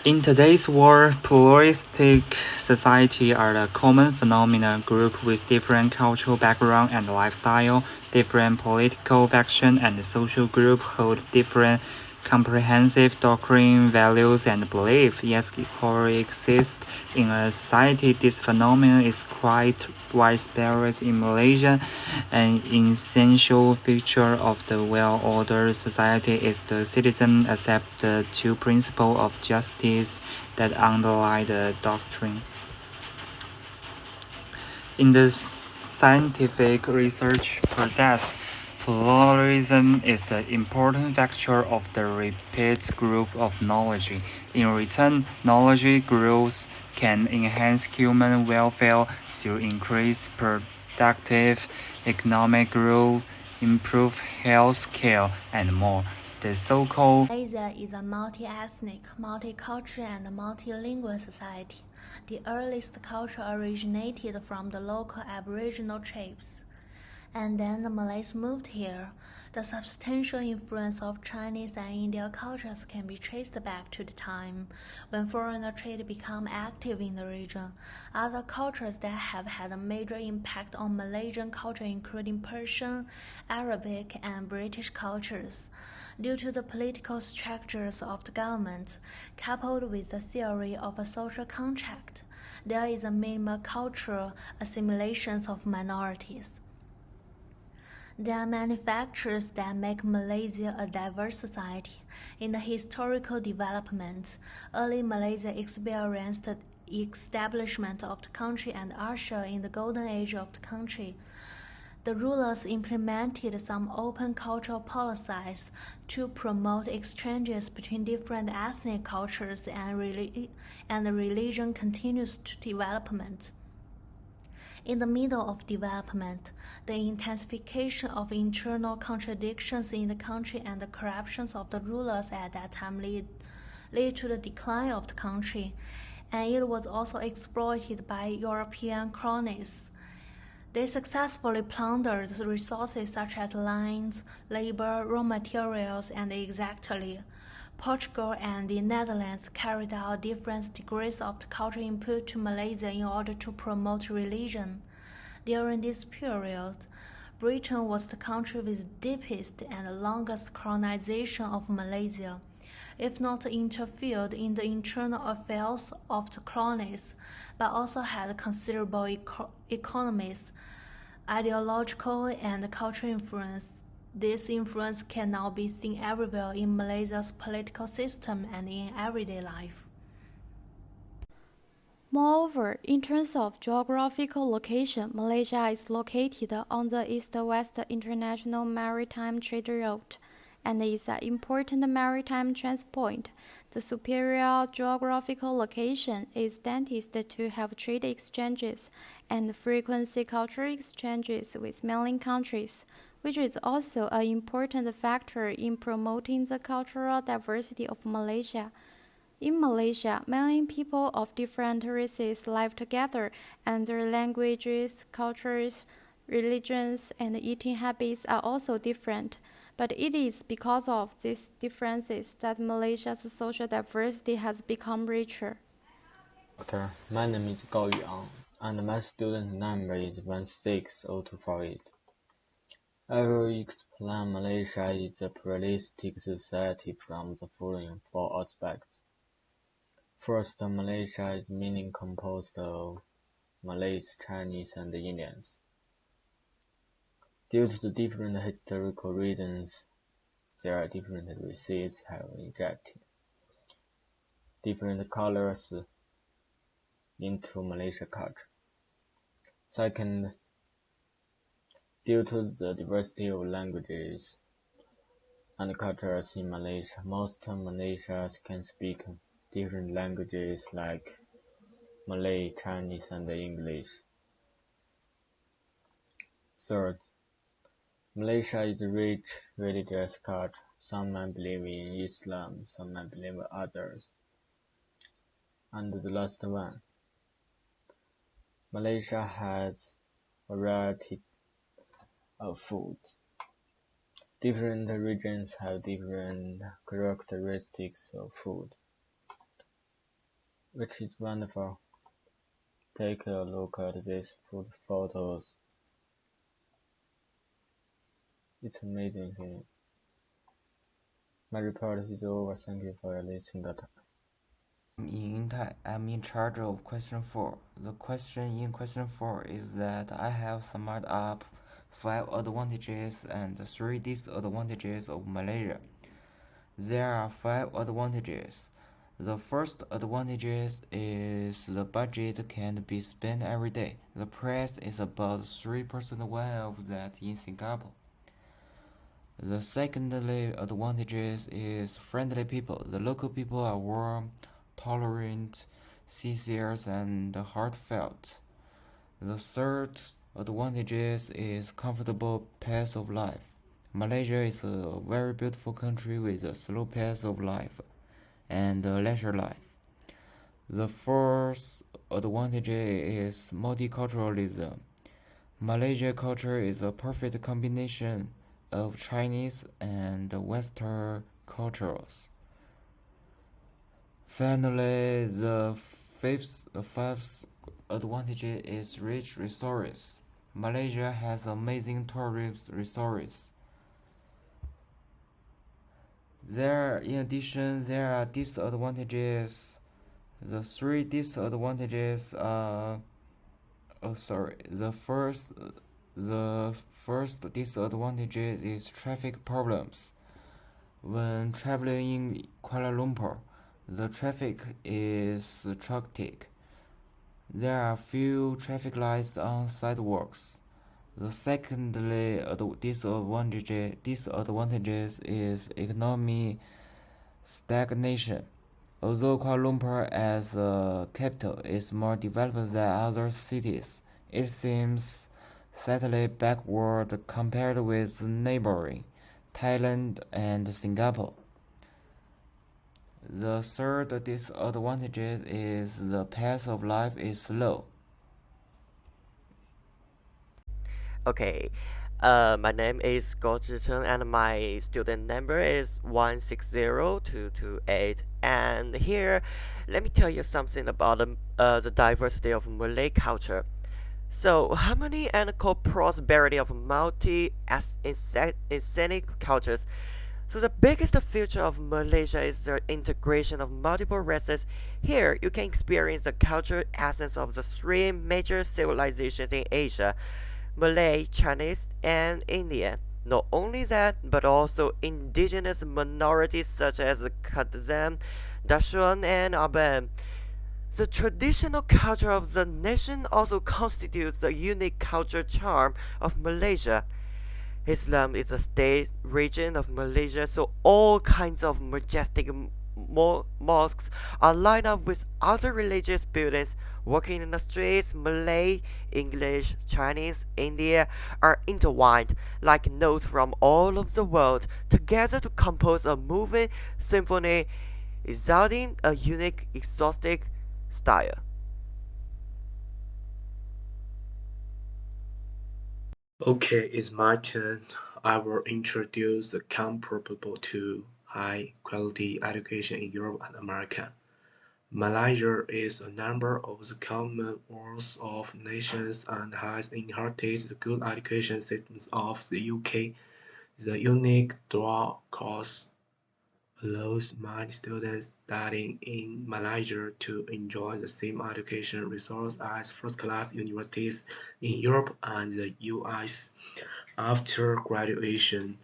In today's world, pluralistic society are a common phenomenon. Group with different cultural background and lifestyle, different political faction and social group hold different comprehensive doctrine, values, and beliefs, yet coexist in a society. This phenomenon is quite widespread in Malaysia. An essential feature of the well-ordered society is the citizen accept the two principles of justice that underlie the doctrine. In the scientific research process, pluralism is the important factor of the repeat group of knowledge. In return, knowledge growth can enhance human welfare through increased productive economic growth, improve health care, and more. The so-called Malaysia is a multi-ethnic, multicultural, and multilingual society. The earliest culture originated from the local Aboriginal tribes, and then the Malays moved here. The substantial influence of Chinese and Indian cultures can be traced back to the time when foreign trade became active in the region. Other cultures that have had a major impact on Malaysian culture including Persian, Arabic, and British cultures. Due to the political structures of the government, coupled with the theory of a social contract, there is a minimal cultural assimilation of minorities. There are many factors that make Malaysia a diverse society. In the historical development, early Malaysia experienced the establishment of the country and ushered in the golden age of the country. The rulers implemented some open cultural policies to promote exchanges between different ethnic cultures, and the religion continues to development. In the middle of development, the intensification of internal contradictions in the country and the corruption of the rulers at that time lead to the decline of the country, and it was also exploited by European colonists. They successfully plundered the resources such as lands, labor, raw materials, and exactly. Portugal and the Netherlands carried out different degrees of the cultural input to Malaysia in order to promote religion. During this period, Britain was the country with deepest and longest colonization of Malaysia. If not interfered in the internal affairs of the colonies, but also had considerable economics, ideological, and cultural influence. This influence can now be seen everywhere in Malaysia's political system and in everyday life. Moreover, in terms of geographical location, Malaysia is located on the East-West International Maritime Trade Route and is an important maritime transit point. The superior geographical location is destined to have trade exchanges and frequency cultural exchanges with mainland countries, which is also an important factor in promoting the cultural diversity of Malaysia. In Malaysia, many people of different races live together, and their languages, cultures, religions, and eating habits are also different. But it is because of these differences that Malaysia's social diversity has become richer. Doctor, my name is Gao Yang, and my student number is 16028. I will explain Malaysia is a pluralistic society from the following four aspects. First, Malaysia is mainly composed of Malays, Chinese, and Indians. Due to the different historical reasons, there are different races have injected different colors into Malaysian culture. Second, due to the diversity of languages and cultures in Malaysia, most Malaysians can speak different languages like Malay, Chinese, and English. Third, Malaysia is a rich religious culture. Some might believe in Islam, some might believe in others. And the last one, Malaysia has a variety of food. Different regions have different characteristics of food. which is wonderful. Take a look at these food photos. It's amazing thing. My report is over. Thank you for listening. I'm in charge of question 4. The question in question 4 is that I have summed up 5 advantages and 3 disadvantages of Malaysia. There are 5 advantages. The first advantage is the budget can be spent every day. The price is about 3% one of that in Singapore. The second advantage is friendly people. The local people are warm, tolerant, sincere, and heartfelt. The third advantage is comfortable pace of life. Malaysia is a very beautiful country with a slow pace of life and a leisure life. The fourth advantage is multiculturalism. Malaysia culture is a perfect combination of Chinese and Western cultures. Finally, the fifth advantage is rich resources. Malaysia has amazing tourist resources. In addition, there are disadvantages. The 3 disadvantages are the first disadvantage is traffic problems. When traveling in Kuala Lumpur, the traffic is chaotic. There are few traffic lights on sidewalks. The second disadvantage is economic stagnation. Although Kuala Lumpur as a capital is more developed than other cities, it seems slightly backward compared with neighboring Thailand and Singapore. The third disadvantage is the pace of life is slow. Okay, my name is Go Zhicheng and my student number is 160228. And here, let me tell you something about the diversity of Malay culture. So, harmony and co-prosperity of multi-ethnic cultures. So, the biggest feature of Malaysia is the integration of multiple races. Here, you can experience the cultural essence of the 3 major civilizations in Asia: Malay, Chinese, and Indian. Not only that, but also indigenous minorities such as Kazan, Dashuan, and Aban. The traditional culture of the nation also constitutes the unique cultural charm of Malaysia. Islam is a state region of Malaysia, so all kinds of majestic mosques are lined up with other religious buildings. Walking in the streets, Malay, English, Chinese, India are intertwined like notes from all over the world together to compose a moving symphony, exuding a unique, exhaustive style. Okay, it's my turn. I will introduce the comparable to high quality education in Europe and America. Malaysia is a member of the Commonwealth of Nations and has inherited the good education systems of the UK. The unique dual course allows many students studying in Malaysia to enjoy the same education resources as first-class universities in Europe and the US. After graduation,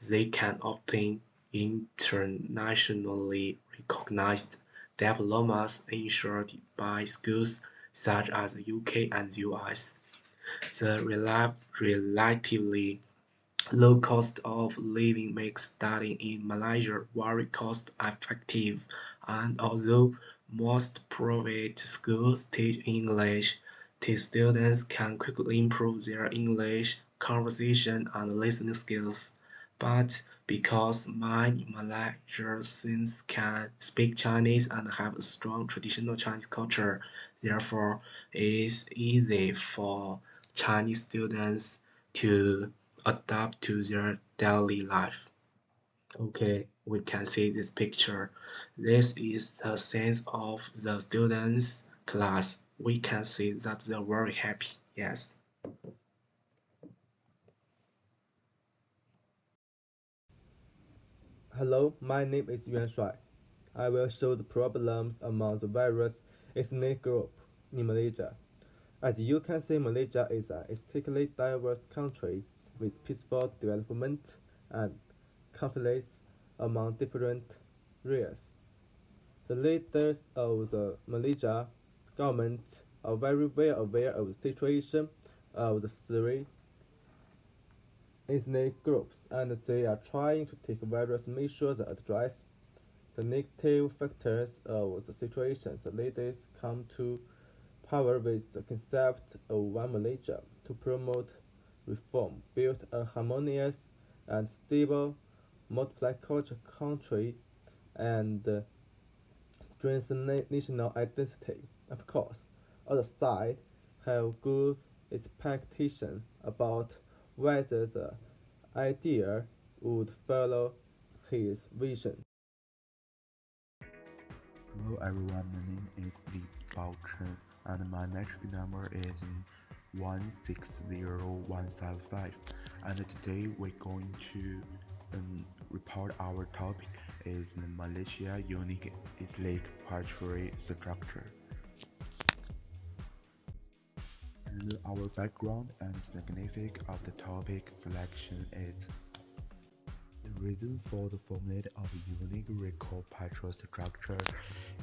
they can obtain internationally recognized diplomas issued by schools such as the UK and the US. The relatively low cost of living makes studying in Malaysia very cost-effective, and although most private schools teach English, these students can quickly improve their English conversation and listening skills. But because many Malaysians can speak Chinese and have a strong traditional Chinese culture, therefore it is easy for Chinese students to adapt to their daily life. Okay, we can see this picture. This is the sense of the students' class. We can see that they're very happy. Yes. Hello, my name is Yuan Shuai. I will show the problems among the various ethnic groups in Malaysia. As you can see, Malaysia is an ethnically diverse country with peaceful development and conflicts among different races. The leaders of the Malaysia government are very well aware of the situation of the three ethnic groups, and they are trying to take various measures that address the negative factors of the situation. The leaders come to power with the concept of One Malaysia to promote reform, build a harmonious and stable multicultural country, and strengthen national identity. Of course, other side have good expectations about whether the idea would follow his vision. Hello everyone, my name is Li Baochen and my metric number is 160155, and today we're going to report our topic is Malaysia unique ethnic cultural structure. And our background and significance of the topic selection is the reason for the formation of a unique record patrol structure.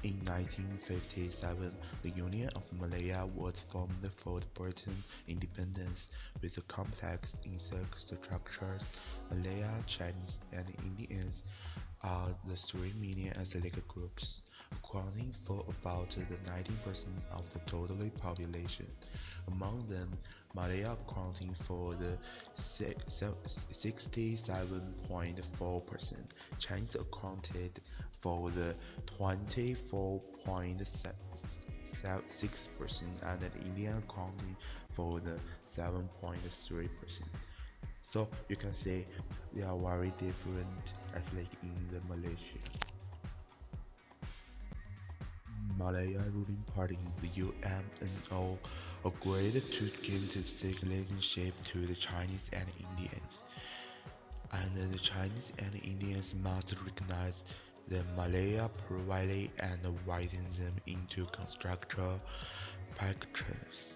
In 1957, the Union of Malaya was formed for the Britain independence with the complex ethnic structures. Malaya, Chinese, and Indians are the three main ethnic groups, accounting for about the 19% of the total population. Among them, Malaya accounting for the 67.4%, Chinese accounted for the 24.6%, and the Indian accounting for the 7.3%. So you can say they are very different as like in the Malaysia. Malaya ruling party in the UMNO agreed to give the state relationship to the Chinese and Indians, and the Chinese and Indians must recognize the Malaya privately and widen them into constructive packages.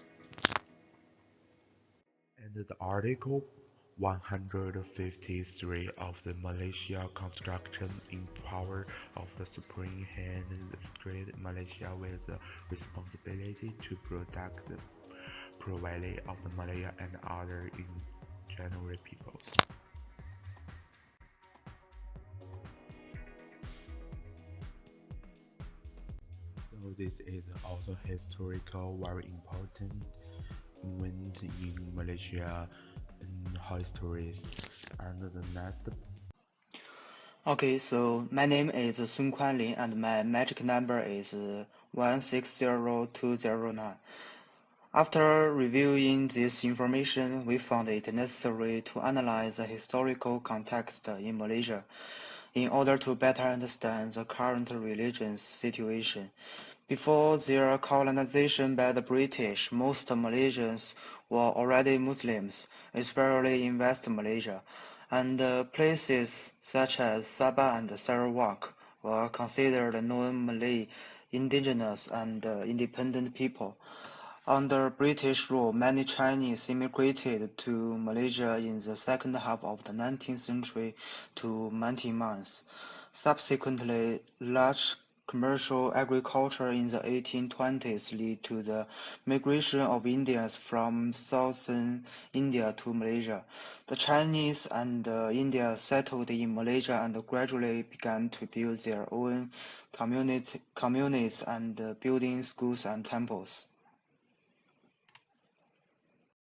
And the Article 153 of the Malaysia Constitution empower of the Supreme Hand the state Malaysia with the responsibility to protect the privacy of the Malaya and other indigenous peoples. So this is also historical very important event in Malaysia history. And the next. Okay, so my name is Sun Kuanlin and my magic number is 160209. After reviewing this information, we found it necessary to analyze the historical context in Malaysia in order to better understand the current religious situation. Before their colonization by the British, most Malaysians were already Muslims, especially in West Malaysia, and places such as Sabah and Sarawak were considered non-Malay, indigenous and independent people. Under British rule, many Chinese immigrated to Malaysia in the second half of the 19th century to Myanmar. Subsequently, large commercial agriculture in the 1820s led to the migration of Indians from southern India to Malaysia. The Chinese and India settled in Malaysia and gradually began to build their own communities and building schools and temples.